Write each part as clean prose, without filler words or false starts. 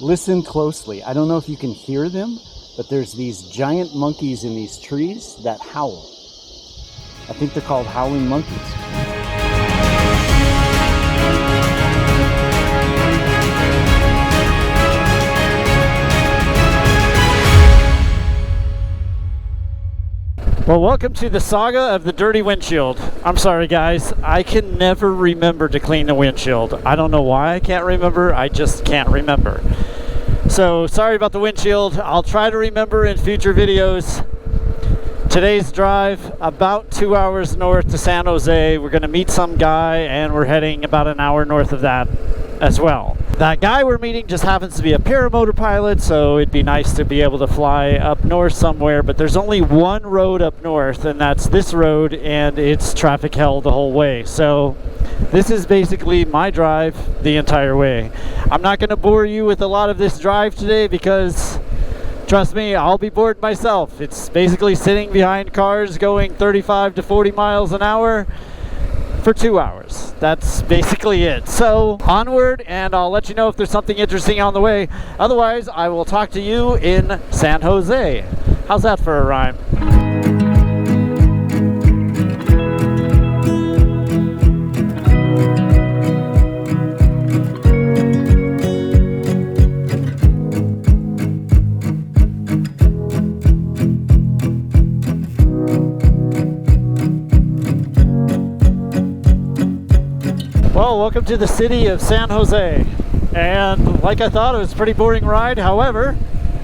Listen closely. I don't know if you can hear them, but there's these giant monkeys in these trees that howl. I think they're called howling monkeys. Well, welcome to the saga of the dirty windshield. I'm sorry, guys. I can never remember to clean the windshield. I don't know why I can't remember. I just can't remember. So, sorry about the windshield. I'll try to remember in future videos. Today's drive, about 2 hours north to San Jose. We're going to meet some guy, and we're heading about an hour north of that as well. That guy we're meeting just happens to be a paramotor pilot, so it'd be nice to be able to fly up north somewhere, but there's only one road up north, and that's this road, and it's traffic hell the whole way. So this is basically my drive the entire way. I'm not going to bore you with a lot of this drive today because, trust me, I'll be bored myself. It's basically sitting behind cars going 35 to 40 miles an hour for 2 hours. That's basically it. So onward, and I'll let you know if there's something interesting on the way. Otherwise, I will talk to you in San Jose. How's that for a rhyme? Well, welcome to the city of San Jose, and like I thought, it was a pretty boring ride. However,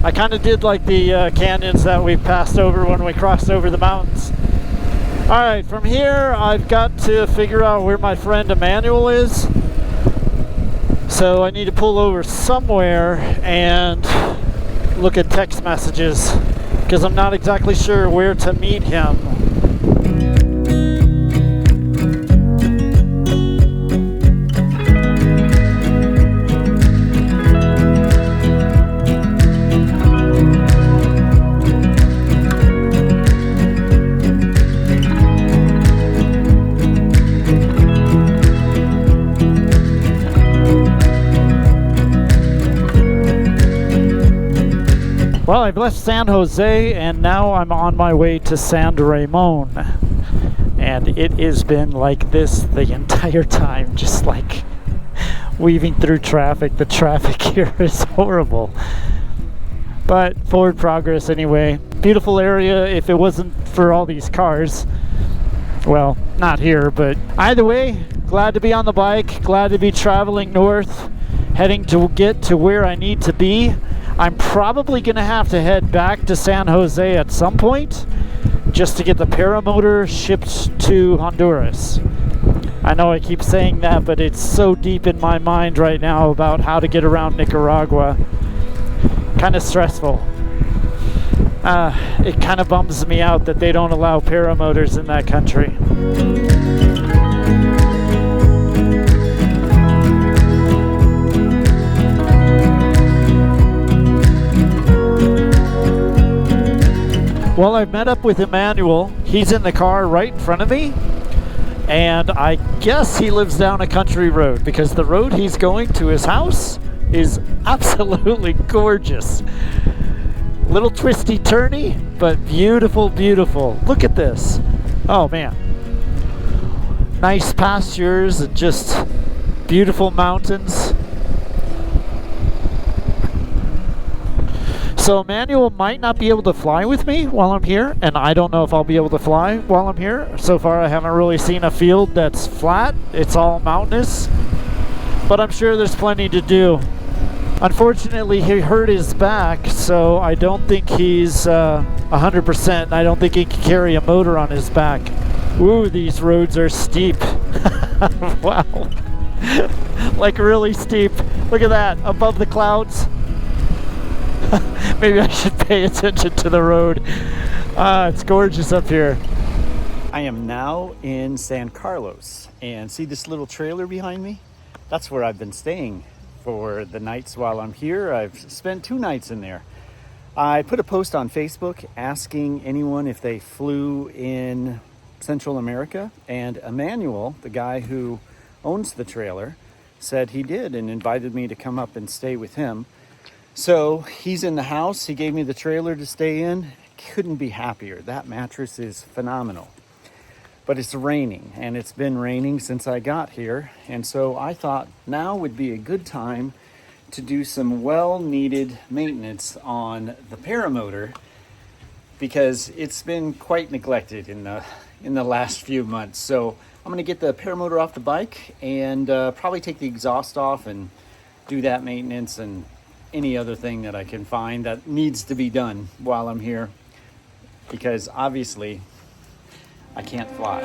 I kind of did like the canyons that we passed over when we crossed over the mountains. Alright, from here I've got to figure out where my friend Emmanuel is, so I need to pull over somewhere and look at text messages because I'm not exactly sure where to meet him. Well, I've left San Jose and now I'm on my way to San Ramon. And it has been like this the entire time, just like weaving through traffic. The traffic here is horrible. But forward progress anyway. Beautiful area if it wasn't for all these cars. Well, not here, but either way, glad to be on the bike, glad to be traveling north, heading to get to where I need to be. I'm probably going to have to head back to San Jose at some point just to get the paramotor shipped to Honduras. I know I keep saying that, but it's so deep in my mind right now about how to get around Nicaragua. Kind of stressful. It kind of bums me out that they don't allow paramotors in that country. Well, I've met up with Emmanuel. He's in the car right in front of me. And I guess he lives down a country road because the road he's going to his house is absolutely gorgeous. Little twisty turny, but beautiful, beautiful. Look at this. Oh man. Nice pastures and just beautiful mountains. So Emmanuel might not be able to fly with me while I'm here, and I don't know if I'll be able to fly while I'm here. So far I haven't really seen a field that's flat. It's all mountainous, but I'm sure there's plenty to do. Unfortunately, he hurt his back, so I don't think he's 100%. I don't think he can carry a motor on his back. Ooh, these roads are steep. Wow. Like really steep. Look at that, above the clouds. Maybe I should pay attention to the road. It's gorgeous up here. I am now in San Carlos, and see this little trailer behind me? That's where I've been staying for the nights while I'm here. I've spent 2 nights in there. I put a post on Facebook asking anyone if they flew in Central America, and Emmanuel, the guy who owns the trailer, said he did and invited me to come up and stay with him. So he's in the house. He gave me the trailer to stay in. Couldn't be happier. That mattress is phenomenal. But it's raining, and it's been raining since I got here. And so I thought now would be a good time to do some well-needed maintenance on the paramotor, because it's been quite neglected in the last few months. So I'm gonna get the paramotor off the bike and probably take the exhaust off and do that maintenance and any other thing that I can find that needs to be done while I'm here, because obviously I can't fly.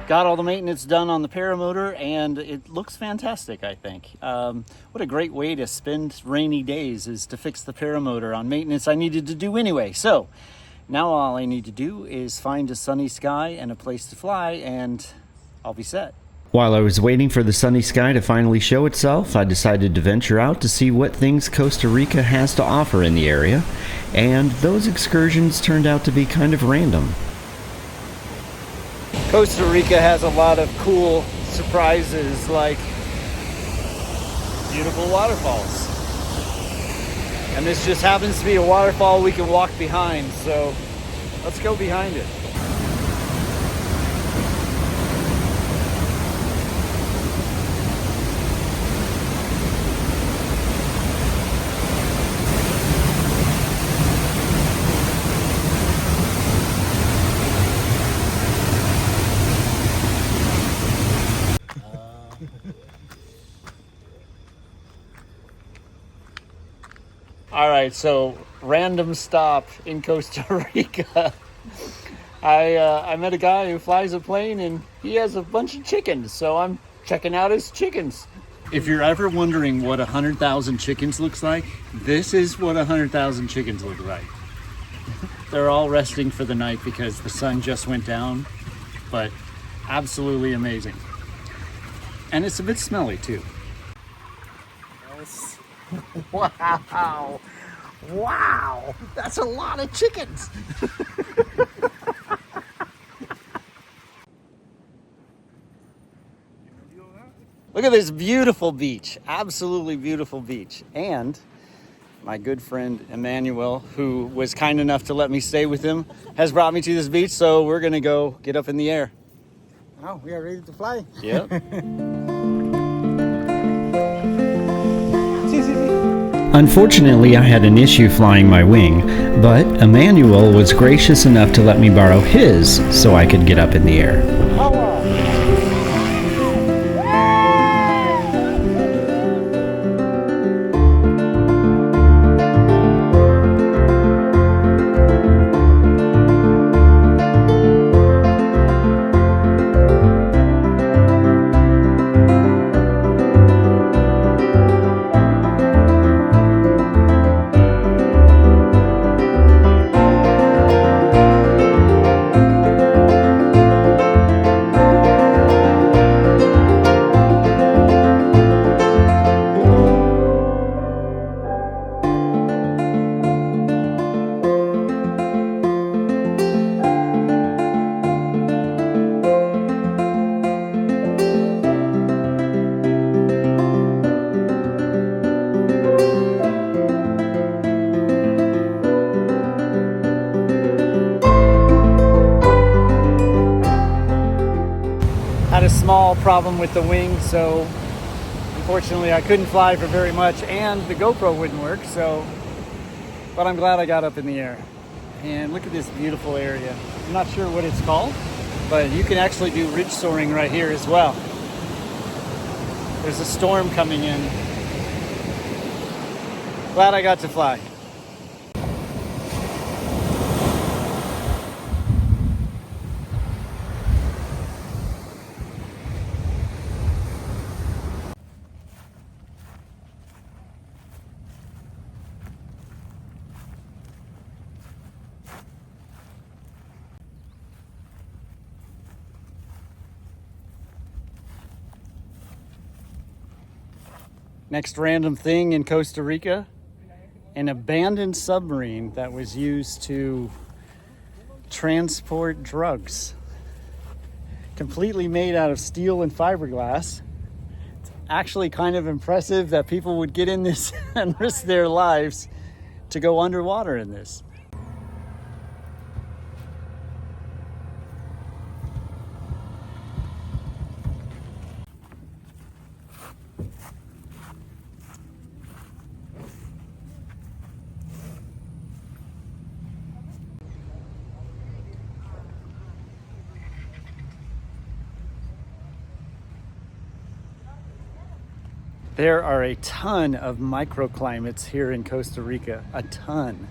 Got all the maintenance done on the paramotor, and it looks fantastic, I think. What a great way to spend rainy days is to fix the paramotor on maintenance I needed to do anyway. So now all I need to do is find a sunny sky and a place to fly, and I'll be set. While I was waiting for the sunny sky to finally show itself, I decided to venture out to see what things Costa Rica has to offer in the area, and those excursions turned out to be kind of random. Costa Rica has a lot of cool surprises, like beautiful waterfalls. And this just happens to be a waterfall we can walk behind, so let's go behind it. All right, so random stop in Costa Rica. I met a guy who flies a plane, and he has a bunch of chickens, so I'm checking out his chickens. If you're ever wondering what 100,000 chickens looks like, this is what 100,000 chickens look like. They're all resting for the night because the sun just went down, but absolutely amazing. And it's a bit smelly too. Wow. Wow. That's a lot of chickens. Look at this beautiful beach. Absolutely beautiful beach. And my good friend Emmanuel, who was kind enough to let me stay with him, has brought me to this beach, so we're gonna go get up in the air. Oh, we are ready to fly. Yep. Unfortunately, I had an issue flying my wing, but Emmanuel was gracious enough to let me borrow his so I could get up in the air. Had a small problem with the wing, so unfortunately I couldn't fly for very much, and the GoPro wouldn't work, so, but I'm glad I got up in the air. And look at this beautiful area. I'm not sure what it's called, but you can actually do ridge soaring right here as well. There's a storm coming in. Glad I got to fly. Next random thing in Costa Rica, an abandoned submarine that was used to transport drugs. Completely made out of steel and fiberglass. It's actually kind of impressive that people would get in this and risk their lives to go underwater in this. There are a ton of microclimates here in Costa Rica, a ton.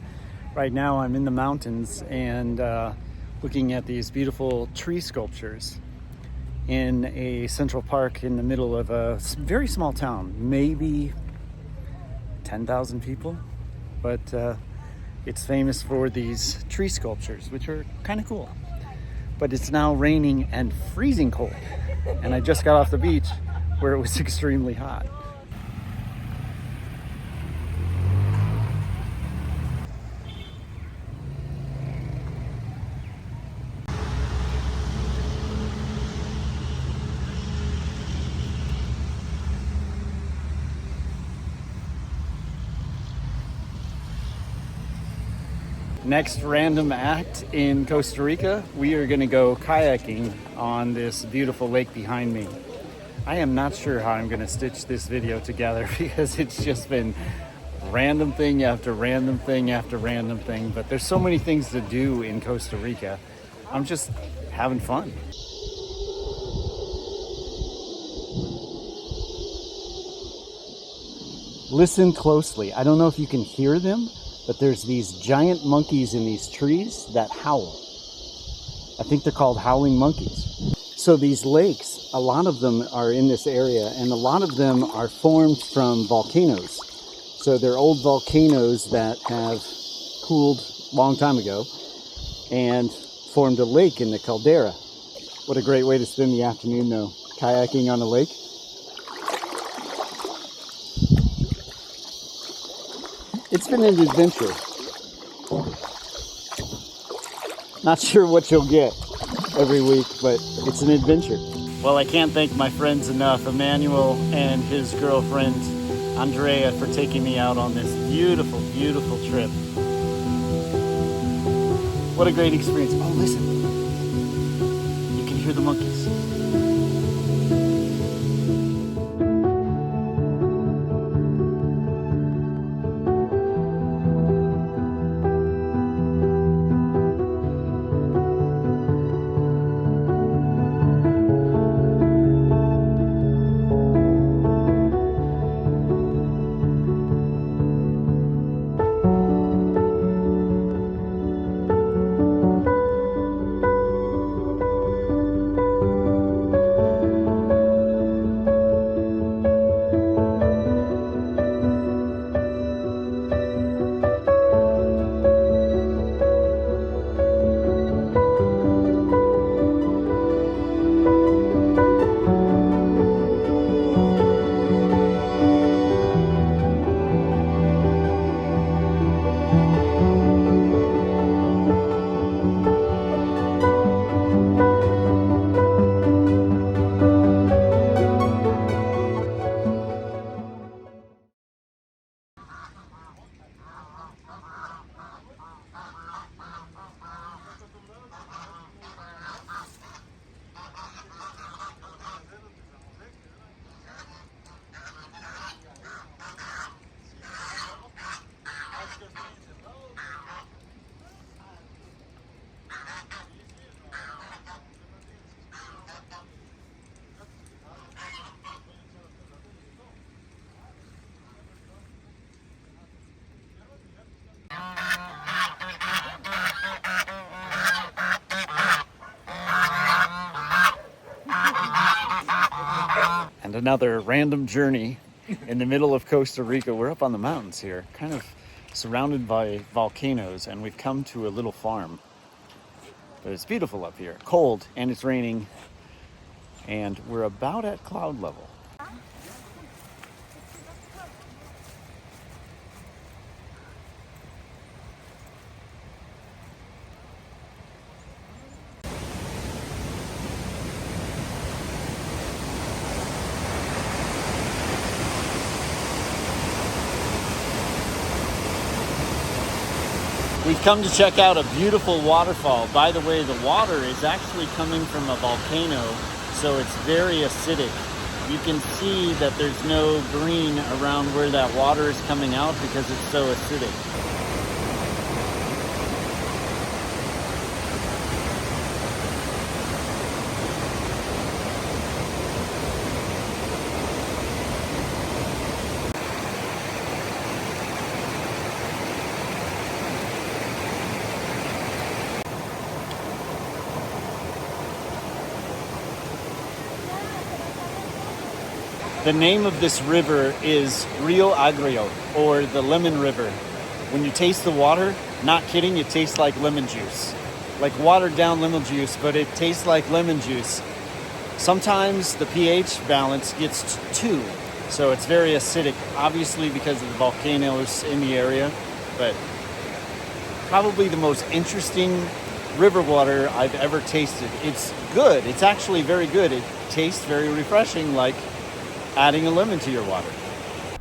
Right now I'm in the mountains and looking at these beautiful tree sculptures in a central park in the middle of a very small town, maybe 10,000 people, but it's famous for these tree sculptures, which are kind of cool. But it's now raining and freezing cold, and I just got off the beach where it was extremely hot. Next random act in Costa Rica, we are going to go kayaking on this beautiful lake behind me. I am not sure how I'm going to stitch this video together because it's just been random thing after random thing after random thing, but there's so many things to do in Costa Rica. I'm just having fun. Listen closely. I don't know if you can hear them, but there's these giant monkeys in these trees that howl. I think they're called howling monkeys. So these lakes, a lot of them are in this area, and a lot of them are formed from volcanoes. So they're old volcanoes that have cooled a long time ago and formed a lake in the caldera. What a great way to spend the afternoon though, kayaking on a lake. It's been an adventure. Not sure what you'll get every week, but it's an adventure. Well, I can't thank my friends enough, Emmanuel and his girlfriend, Andrea, for taking me out on this beautiful, beautiful trip. What a great experience. Oh, listen. You can hear the monkeys. And another random journey in the middle of Costa Rica. We're up on the mountains here, kind of surrounded by volcanoes, and we've come to a little farm. But it's beautiful up here, cold, and it's raining, and we're about at cloud level. We've come to check out a beautiful waterfall. By the way, the water is actually coming from a volcano, so it's very acidic. You can see that there's no green around where that water is coming out because it's so acidic. The name of this river is Rio Agrio, or the Lemon River. When you taste the water, not kidding, it tastes like lemon juice. Like watered down lemon juice, but it tastes like lemon juice. Sometimes the pH balance gets 2, so it's very acidic, obviously because of the volcanoes in the area, but probably the most interesting river water I've ever tasted. It's good, it's actually very good. It tastes very refreshing, like adding a lemon to your water.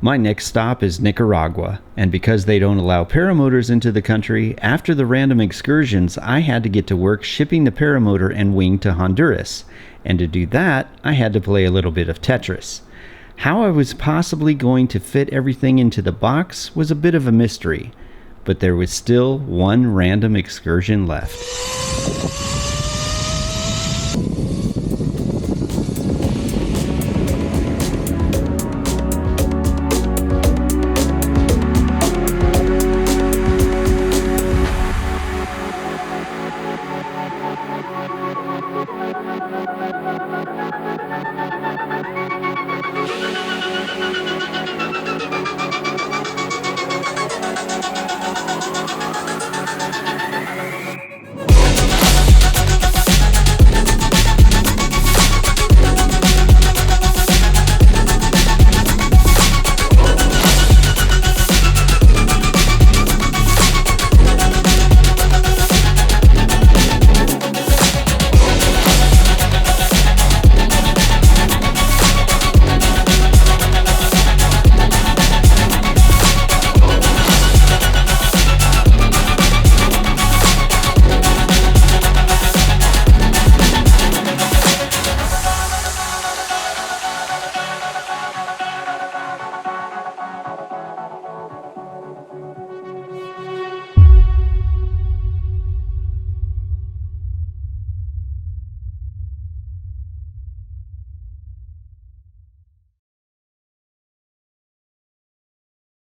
My next stop is Nicaragua, and because they don't allow paramotors into the country, after the random excursions, I had to get to work shipping the paramotor and wing to Honduras. And to do that, I had to play a little bit of Tetris. How I was possibly going to fit everything into the box was a bit of a mystery, but there was still one random excursion left.